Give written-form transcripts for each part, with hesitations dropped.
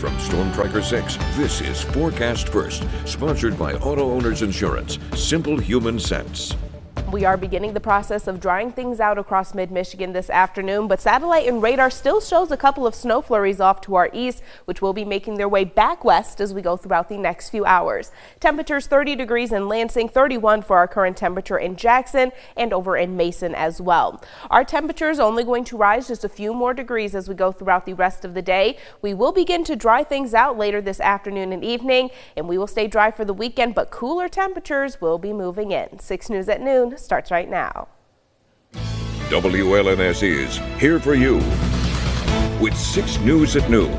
From Storm Tracker 6, this is Forecast First, sponsored by Auto Owners Insurance. Simple human sense. We are beginning the process of drying things out across mid-Michigan this afternoon, but satellite and radar still shows a couple of snow flurries off to our east, which will be making their way back west as we go throughout the next few hours. Temperatures 30 degrees in Lansing, 31 for our current temperature in Jackson and over in Mason as well. Our temperature is only going to rise just a few more degrees as we go throughout the rest of the day. We will begin to dry things out later this afternoon and evening, and we will stay dry for the weekend, but cooler temperatures will be moving in. 6 News at noon starts right now. WLNS is here for you with 6 News at noon.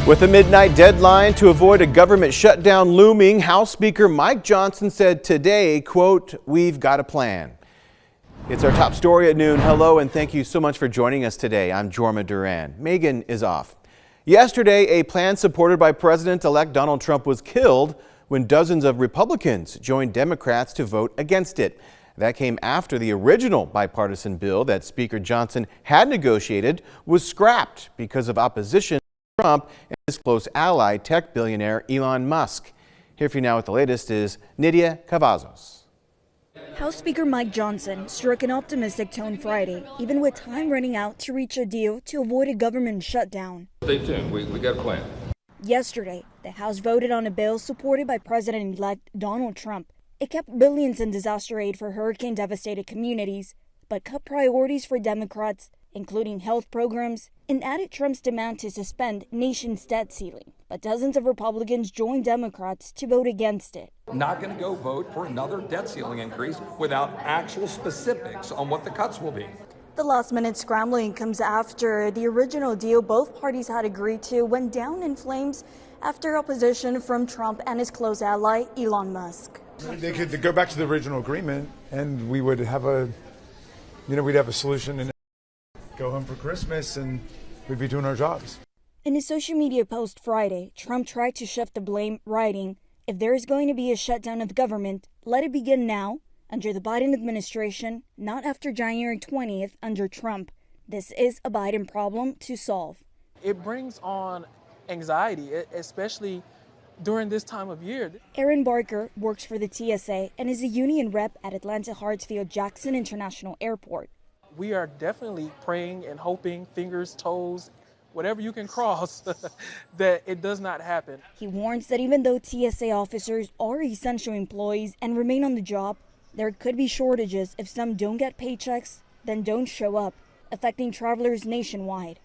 With a midnight deadline to avoid a government shutdown looming, House Speaker Mike Johnson said today, quote, "We've got a plan." It's our top story at noon. Hello and thank you so much for joining us today. I'm Jorma Duran. Megan is off. Yesterday, a plan supported by President-elect Donald Trump was killed when dozens of Republicans joined Democrats to vote against it. That came after the original bipartisan bill that Speaker Johnson had negotiated was scrapped because of opposition to Trump and his close ally, tech billionaire Elon Musk. Here for you now with the latest is Nydia Cavazos. House Speaker Mike Johnson struck an optimistic tone Friday, even with time running out to reach a deal to avoid a government shutdown. Stay tuned. We got a plan. Yesterday, the House voted on a bill supported by President-elect Donald Trump. It kept billions in disaster aid for hurricane-devastated communities, but cut priorities for Democrats, including health programs, and added Trump's demand to suspend nation's debt ceiling. But dozens of Republicans joined Democrats to vote against it. Not going to go vote for another debt ceiling increase without actual specifics on what the cuts will be. The last-minute scrambling comes after the original deal both parties had agreed to went down in flames after opposition from Trump and his close ally, Elon Musk. They could go back to the original agreement and we would have we'd have a solution and go home for Christmas and we'd be doing our jobs. In his social media post Friday, Trump tried to shift the blame, writing, "If there is going to be a shutdown of government, let it begin now, under the Biden administration, not after January 20th under Trump. This is a Biden problem to solve." It brings on anxiety, especially during this time of year. Aaron Barker works for the TSA and is a union rep at Atlanta Hartsfield-Jackson International Airport. We are definitely praying and hoping, fingers, toes, whatever you can cross, that it does not happen. He warns that even though TSA officers are essential employees and remain on the job, there could be shortages if some don't get paychecks, then don't show up, affecting travelers nationwide.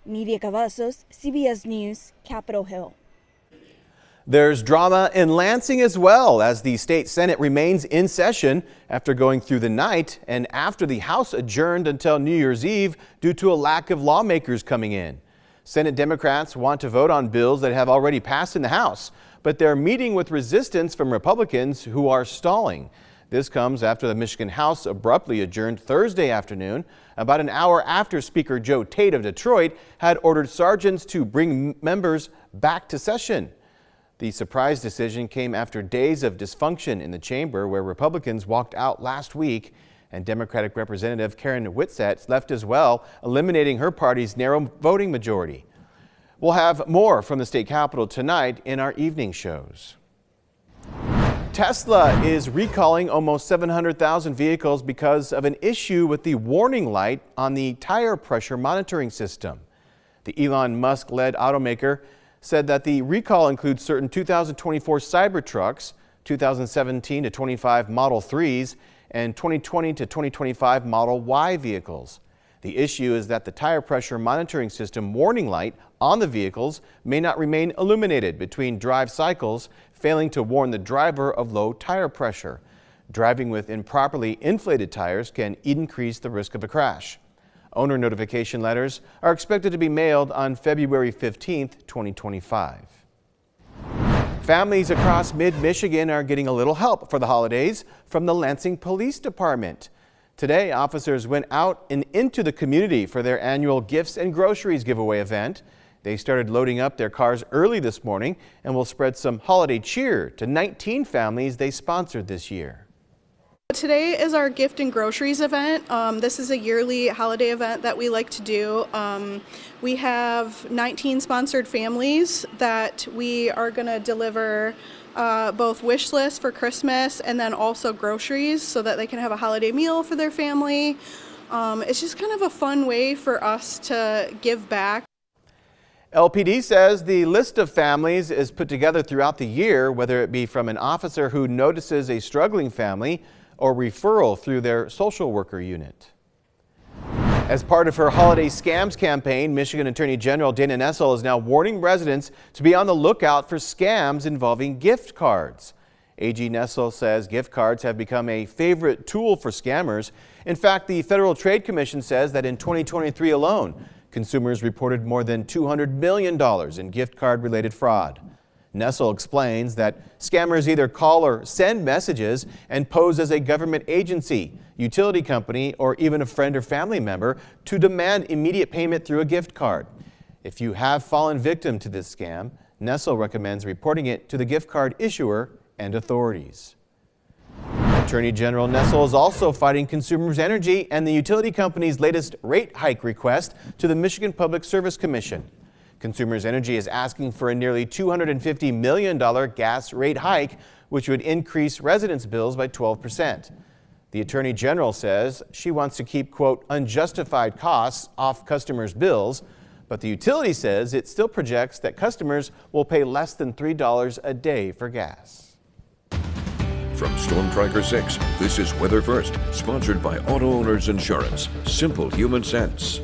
Nydia Cavazos, CBS News, Capitol Hill. There's drama in Lansing as well as the state Senate remains in session after going through the night and after the House adjourned until New Year's Eve due to a lack of lawmakers coming in. Senate Democrats want to vote on bills that have already passed in the House, but they're meeting with resistance from Republicans who are stalling. This comes after the Michigan House abruptly adjourned Thursday afternoon, about an hour after Speaker Joe Tate of Detroit had ordered sergeants to bring members back to session. The surprise decision came after days of dysfunction in the chamber where Republicans walked out last week and Democratic Representative Karen Whitsett left as well, eliminating her party's narrow voting majority. We'll have more from the state capitol tonight in our evening shows. Tesla is recalling almost 700,000 vehicles because of an issue with the warning light on the tire pressure monitoring system. The Elon Musk-led automaker said that the recall includes certain 2024 Cybertrucks, 2017 to 25 Model 3s, and 2020 to 2025 Model Y vehicles. The issue is that the tire pressure monitoring system warning light on the vehicles may not remain illuminated between drive cycles, failing to warn the driver of low tire pressure. Driving with improperly inflated tires can increase the risk of a crash. Owner notification letters are expected to be mailed on February 15th, 2025. Families across mid-Michigan are getting a little help for the holidays from the Lansing Police Department. Today, officers went out and into the community for their annual Gifts and Groceries giveaway event. They started loading up their cars early this morning and will spread some holiday cheer to 19 families they sponsored this year. Today is our gift and groceries event. This is a yearly holiday event that we like to do. We have 19 sponsored families that we are going to deliver both wish lists for Christmas and then also groceries so that they can have a holiday meal for their family. It's just kind of a fun way for us to give back. LPD says the list of families is put together throughout the year, whether it be from an officer who notices a struggling family or referral through their social worker unit. As part of her holiday scams campaign, Michigan Attorney General Dana Nessel is now warning residents to be on the lookout for scams involving gift cards. AG Nessel says gift cards have become a favorite tool for scammers. In fact, the Federal Trade Commission says that in 2023 alone, consumers reported more than $200 million in gift card-related fraud. Nessel explains that scammers either call or send messages and pose as a government agency, utility company, or even a friend or family member to demand immediate payment through a gift card. If you have fallen victim to this scam, Nessel recommends reporting it to the gift card issuer and authorities. Attorney General Nessel is also fighting Consumers Energy and the utility company's latest rate hike request to the Michigan Public Service Commission. Consumers Energy is asking for a nearly $250 million gas rate hike, which would increase residents' bills by 12%. The Attorney General says she wants to keep, quote, unjustified costs off customers' bills, but the utility says it still projects that customers will pay less than $3 a day for gas. From Storm Tracker 6, this is Weather First, sponsored by Auto Owners Insurance. Simple human sense.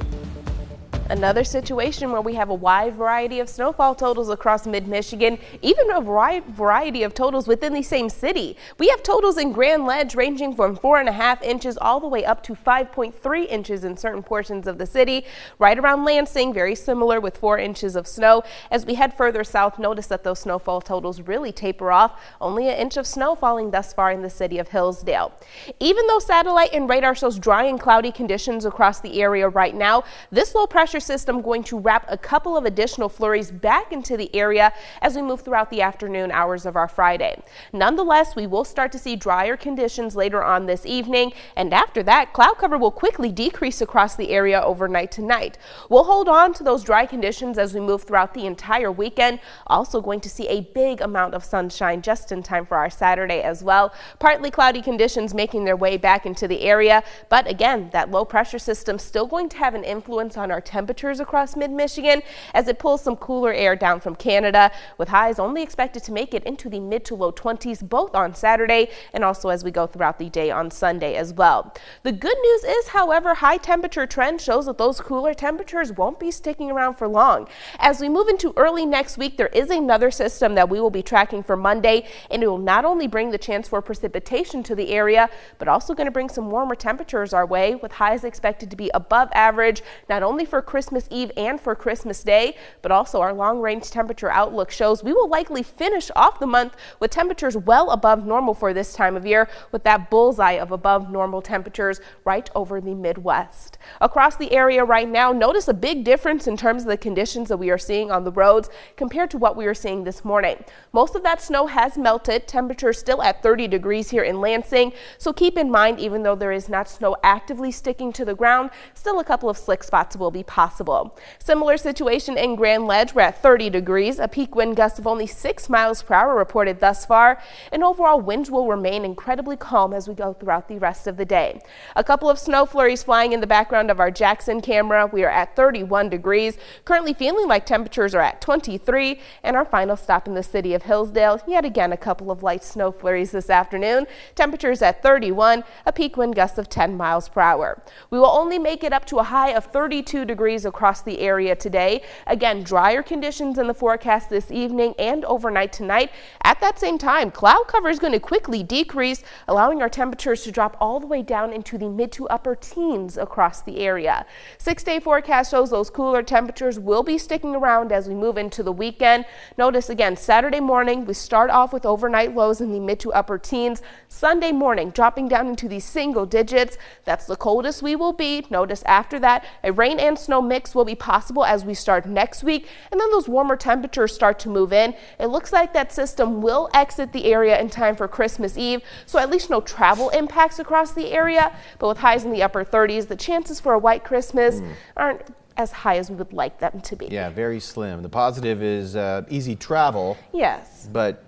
Another situation where we have a wide variety of snowfall totals across mid-Michigan, even a variety of totals within the same city. We have totals in Grand Ledge ranging from 4.5 inches all the way up to 5.3 inches in certain portions of the city. Right around Lansing, very similar with 4 inches of snow. As we head further south, notice that those snowfall totals really taper off. Only an inch of snow falling thus far in the city of Hillsdale. Even though satellite and radar shows dry and cloudy conditions across the area right now, this low pressure system going to wrap a couple of additional flurries back into the area as we move throughout the afternoon hours of our Friday. Nonetheless, we will start to see drier conditions later on this evening, and after that, cloud cover will quickly decrease across the area overnight tonight. We'll hold on to those dry conditions as we move throughout the entire weekend. Also going to see a big amount of sunshine just in time for our Saturday as well. Partly cloudy conditions making their way back into the area, but again, that low pressure system still going to have an influence on our temperatures across mid-Michigan as it pulls some cooler air down from Canada, with highs only expected to make it into the mid to low 20s both on Saturday and also as we go throughout the day on Sunday as well. The good news is, however, high temperature trend shows that those cooler temperatures won't be sticking around for long. As we move into early next week, there is another system that we will be tracking for Monday, and it will not only bring the chance for precipitation to the area, but also going to bring some warmer temperatures our way, with highs expected to be above average, not only for Christmas Eve and for Christmas Day, but also our long-range temperature outlook shows we will likely finish off the month with temperatures well above normal for this time of year, with that bullseye of above normal temperatures right over the Midwest. Across the area right now, notice a big difference in terms of the conditions that we are seeing on the roads compared to what we were seeing this morning. Most of that snow has melted. Temperatures still at 30 degrees here in Lansing, so keep in mind, even though there is not snow actively sticking to the ground, still a couple of slick spots will be possible. Similar situation in Grand Ledge. We're at 30 degrees, a peak wind gust of only 6 miles per hour reported thus far, and overall winds will remain incredibly calm as we go throughout the rest of the day. A couple of snow flurries flying in the background of our Jackson camera. We are at 31 degrees, currently feeling like temperatures are at 23, and our final stop in the city of Hillsdale, yet again a couple of light snow flurries this afternoon. Temperatures at 31, a peak wind gust of 10 miles per hour. We will only make it up to a high of 32 degrees across the area today. Again, drier conditions in the forecast this evening and overnight tonight. At that same time, cloud cover is going to quickly decrease, allowing our temperatures to drop all the way down into the mid to upper teens across the area. 6-day forecast shows those cooler temperatures will be sticking around as we move into the weekend. Notice again, Saturday morning, we start off with overnight lows in the mid to upper teens. Sunday morning, dropping down into the single digits. That's the coldest we will be. Notice after that, a rain and snow snow mix will be possible as we start next week, and then those warmer temperatures start to move in. It looks like that system will exit the area in time for Christmas Eve, so at least no travel impacts across the area. But with highs in the upper 30s, the chances for a white Christmas aren't as high as we would like them to be. Yeah, very slim. The positive is easy travel. Yes. But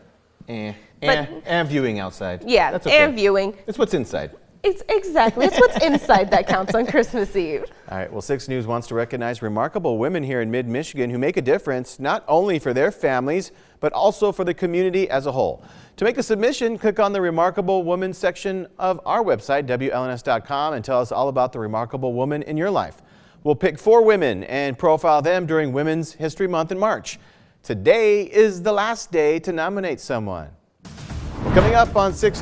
and viewing outside. Yeah, that's okay. and viewing. It's what's inside. It's what's inside that counts on Christmas Eve. All right, well, 6 News wants to recognize remarkable women here in mid-Michigan who make a difference not only for their families, but also for the community as a whole. To make a submission, click on the Remarkable Woman section of our website, WLNS.com, and tell us all about the remarkable woman in your life. We'll pick 4 women and profile them during Women's History Month in March. Today is the last day to nominate someone. Coming up on 6